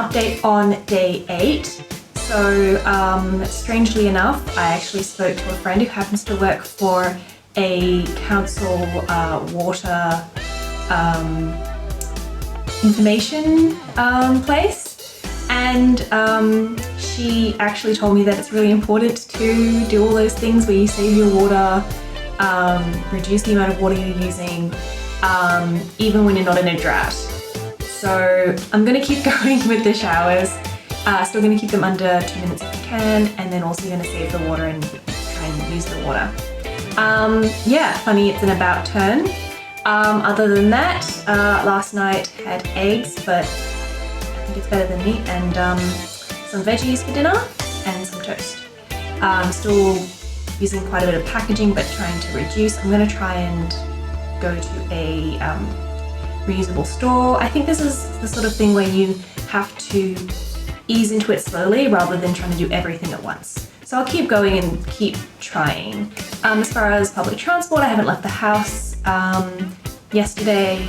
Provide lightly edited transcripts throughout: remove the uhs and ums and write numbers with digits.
update on day 8. So strangely enough, I actually spoke to a friend who happens to work for a council water information place, and she actually told me that it's really important to do all those things where you save your water, reduce the amount of water you're using, even when you're not in a drought. So I'm going to keep going with the showers, still going to keep them under 2 minutes if you can, and then also going to save the water and try and use the water. Yeah, funny it's an about turn. Other than that, last night had eggs, but I think it's better than meat, and some veggies for dinner and some toast. Still using quite a bit of packaging, but trying to reduce. I'm going to try and go to a reusable store. I think this is the sort of thing where you have to ease into it slowly rather than trying to do everything at once. So I'll keep going and keep trying. As far as public transport, I haven't left the house yesterday,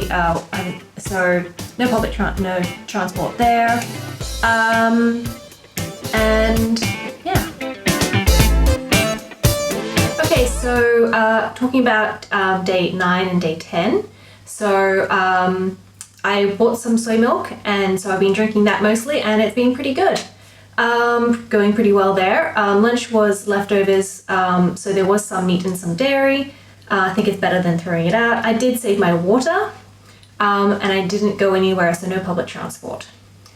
so no no transport there. And yeah. Okay, so talking about day 9 and day 10. So I bought some soy milk, and so I've been drinking that mostly, and it's been pretty good. Going pretty well there. Lunch was leftovers, so there was some meat and some dairy. I think it's better than throwing it out. I did save my water, and I didn't go anywhere, so no public transport.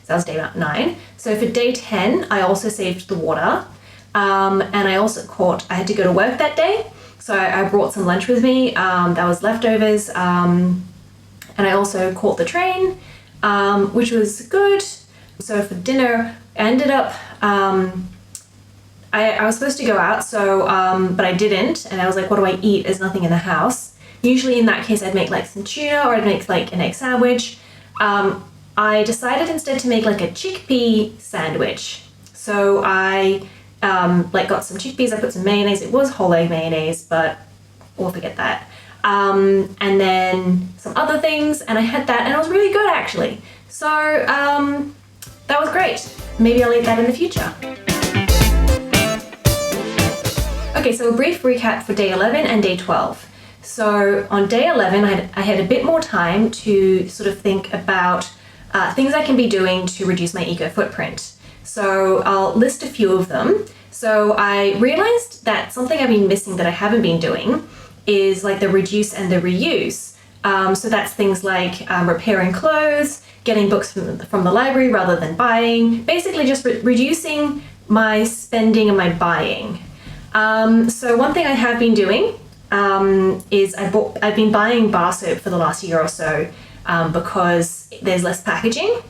So that was day 9. So for day 10, I also saved the water, and I also I had to go to work that day, so I brought some lunch with me. That was leftovers, and I also caught the train, which was good. So for dinner, I ended up, I was supposed to go out, so, but I didn't, and I was like, what do I eat? There's nothing in the house. Usually in that case, I'd make like some tuna, or I'd make like an egg sandwich. I decided instead to make like a chickpea sandwich. So I like got some chickpeas, I put some mayonnaise. It was whole egg mayonnaise, but we'll forget that. And then some other things, and I had that, and it was really good actually. So that was great. Maybe I'll eat that in the future. Okay, so a brief recap for day 11 and day 12. So on day 11, I had a bit more time to sort of think about things I can be doing to reduce my eco footprint. So I'll list a few of them. So I realized that something I've been missing that I haven't been doing is like the reduce and the reuse. So that's things like repairing clothes, getting books from the library rather than buying, basically just reducing my spending and my buying. So one thing I have been doing is I've been buying bar soap for the last year or so because there's less packaging.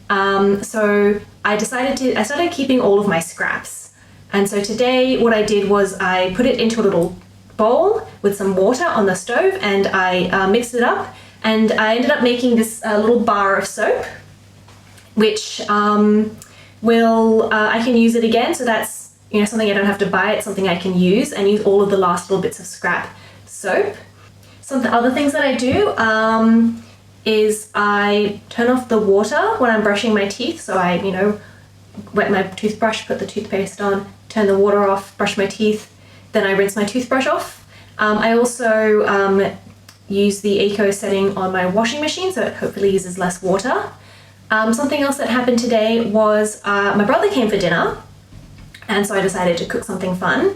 So I started keeping all of my scraps. And so today what I did was I put it into a little bowl with some water on the stove, and I mixed it up, and I ended up making this little bar of soap, which I can use it again. So that's something I don't have to buy. It's something I can use and use all of the last little bits of scrap soap. Some of the other things that I do is I turn off the water when I'm brushing my teeth. So I wet my toothbrush, put the toothpaste on, turn the water off, brush my teeth, then I rinse my toothbrush off. I also use the eco setting on my washing machine, so it hopefully uses less water. Something else that happened today was my brother came for dinner, and so I decided to cook something fun.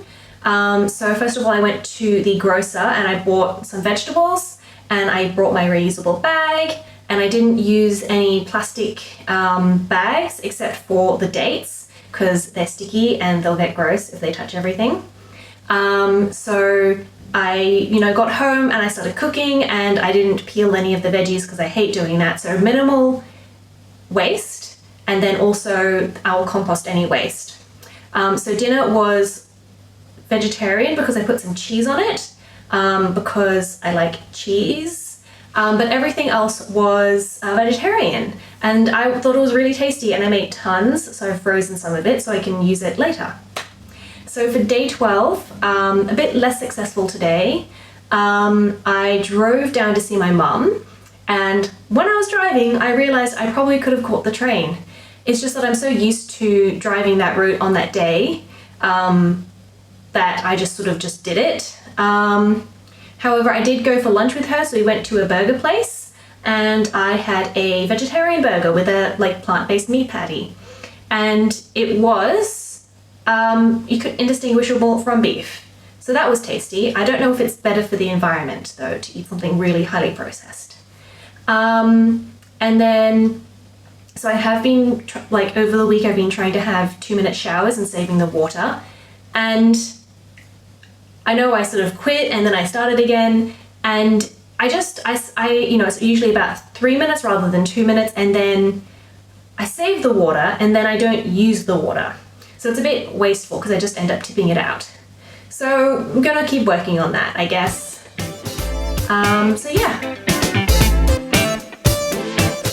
So first of all, I went to the grocer and I bought some vegetables, and I brought my reusable bag, and I didn't use any plastic bags except for the dates because they're sticky and they'll get gross if they touch everything. So I, got home and I started cooking, and I didn't peel any of the veggies because I hate doing that. So minimal waste, and then also I'll compost any waste. So dinner was vegetarian because I put some cheese on it, because I like cheese. But everything else was vegetarian, and I thought it was really tasty, and I made tons, so I've frozen some of it so I can use it later. So for day 12, a bit less successful today. I drove down to see my mum, and when I was driving, I realized I probably could have caught the train. It's just that I'm so used to driving that route on that day that I just sort of just did it. However, I did go for lunch with her, so we went to a burger place and I had a vegetarian burger with a plant-based meat patty. And it was indistinguishable from beef. So that was tasty. I don't know if it's better for the environment though to eat something really highly processed. And then, so I have been, over the week I've been trying to have 2-minute showers and saving the water. And I know I sort of quit and then I started again, and it's usually about 3 minutes rather than 2 minutes, and then I save the water and then I don't use the water. So it's a bit wasteful because I just end up tipping it out. So I'm gonna keep working on that, I guess. So yeah.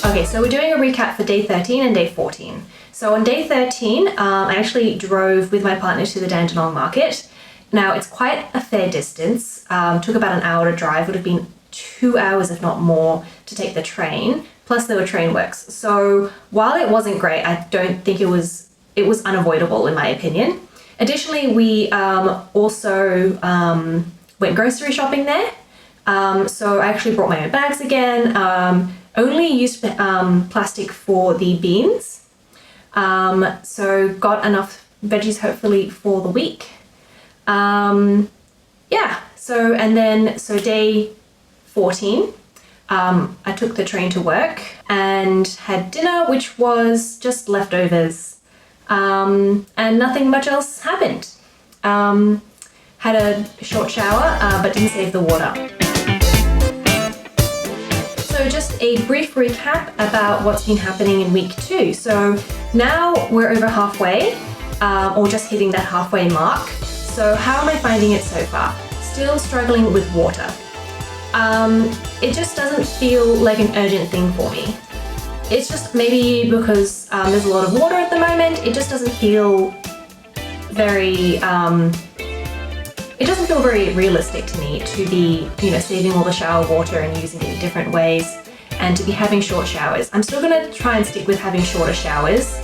Okay, so we're doing a recap for day 13 and day 14. So on day 13, I actually drove with my partner to the Dandenong market. Now it's quite a fair distance, took about an hour to drive, would have been 2 hours if not more to take the train, plus there were train works. So while it wasn't great, I don't think it was unavoidable in my opinion. Additionally, we also went grocery shopping there. So I actually brought my own bags again, only used plastic for the beans. So got enough veggies hopefully for the week. So day 14, I took the train to work and had dinner, which was just leftovers, and nothing much else happened. Had a short shower, but didn't save the water. So just a brief recap about what's been happening in week 2. So now we're over halfway, or just hitting that halfway mark. So how am I finding it so far? Still struggling with water. It just doesn't feel like an urgent thing for me. It's just maybe because there's a lot of water at the moment, it just doesn't feel very, it doesn't feel very realistic to me to be, saving all the shower water and using it in different ways, and to be having short showers. I'm still gonna try and stick with having shorter showers,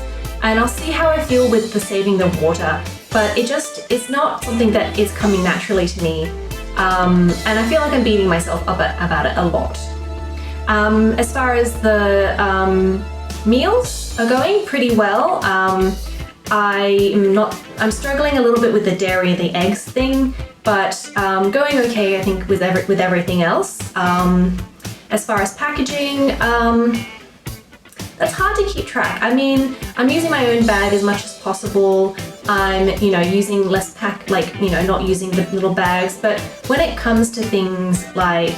and I'll see how I feel with the saving the water, but it's not something that is coming naturally to me. And I feel like I'm beating myself up about it a lot. As far as the meals are going pretty well. I'm struggling a little bit with the dairy and the eggs thing, but going okay, I think, with everything else. As far as packaging, that's hard to keep track. I mean, I'm using my own bag as much as possible. I'm, using less not using the little bags, but when it comes to things like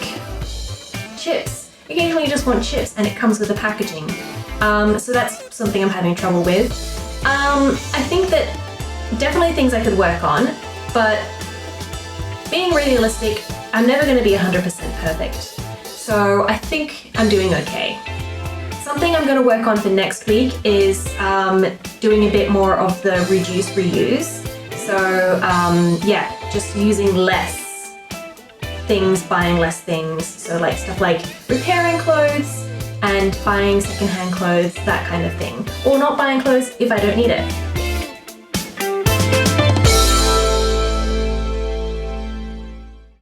chips, occasionally you just want chips and it comes with the packaging. So that's something I'm having trouble with. I think that definitely things I could work on, but being realistic, I'm never going to be 100% perfect. So I think I'm doing okay. Something I'm going to work on for next week is doing a bit more of the reduce, reuse. So just using less things, buying less things. So stuff like repairing clothes and buying secondhand clothes, that kind of thing. Or not buying clothes if I don't need it.